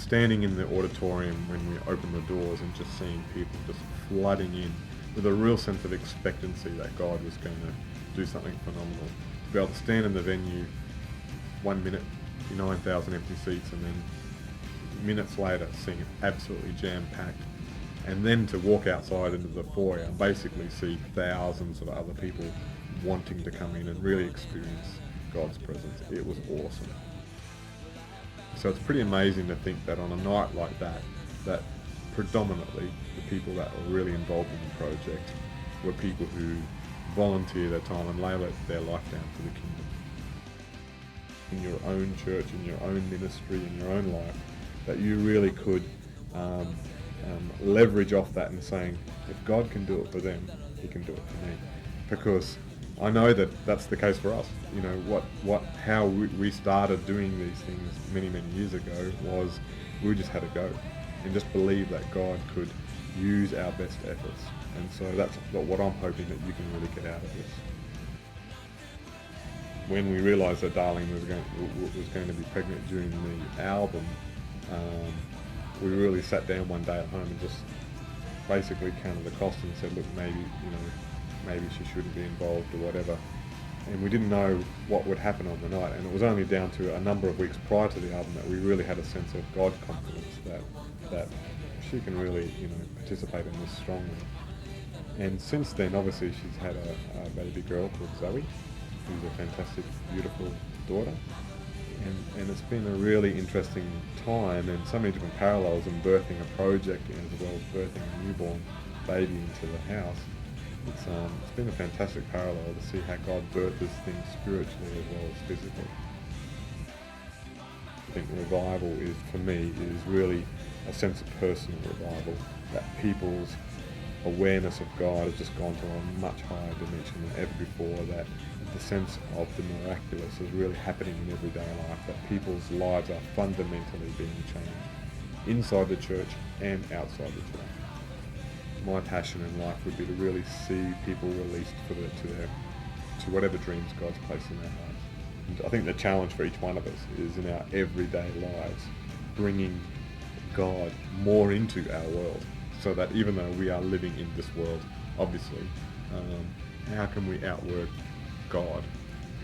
standing in the auditorium when we opened the doors and just seeing people just flooding in with a real sense of expectancy that God was going to do something phenomenal. To be able to stand in the venue 1 minute, 9,000 empty seats, and then minutes later seeing it absolutely jam-packed, and then to walk outside into the foyer and basically see thousands of other people wanting to come in and really experience God's presence. It was awesome. So it's pretty amazing to think that on a night like that, that predominantly the people that were really involved in the project were people who volunteer their time and lay their life down for the kingdom. In your own church, in your own ministry, in your own life, that you really could leverage off that and saying, if God can do it for them, He can do it for me. Because I know that that's the case for us. How we started doing these things many years ago was we just had to go and just believe that God could use our best efforts. And so that's what I'm hoping that you can really get out of this. When we realised that Darlene was going to be pregnant during the album, we really sat down one day at home and just basically counted the cost and said, look, maybe she shouldn't be involved or whatever. And we didn't know what would happen on the night, and it was only down to a number of weeks prior to the album that we really had a sense of God confidence that she can really participate in this strongly. And since then, obviously, she's had a baby girl called Zoe, who's a fantastic, beautiful daughter. And it's been a really interesting time and so many different parallels in birthing a project as well as birthing a newborn baby into the house. It's been a fantastic parallel to see how God birthed this thing spiritually as well as physically. I think revival for me, really a sense of personal revival, that people's awareness of God has just gone to a much higher dimension than ever before, that the sense of the miraculous is really happening in everyday life, that people's lives are fundamentally being changed inside the church and outside the church. My passion in life would be to really see people released to whatever dreams God's placed in their hearts. And I think the challenge for each one of us is in our everyday lives, bringing God more into our world, so that even though we are living in this world, obviously, how can we outwork God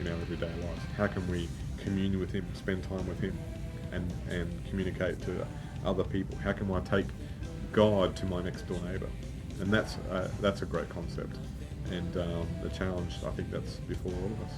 in our everyday lives? How can we commune with Him, spend time with Him, and communicate to other people? How can I take God to my next door neighbour? And that's a great concept, and the challenge, I think, that's before all of us.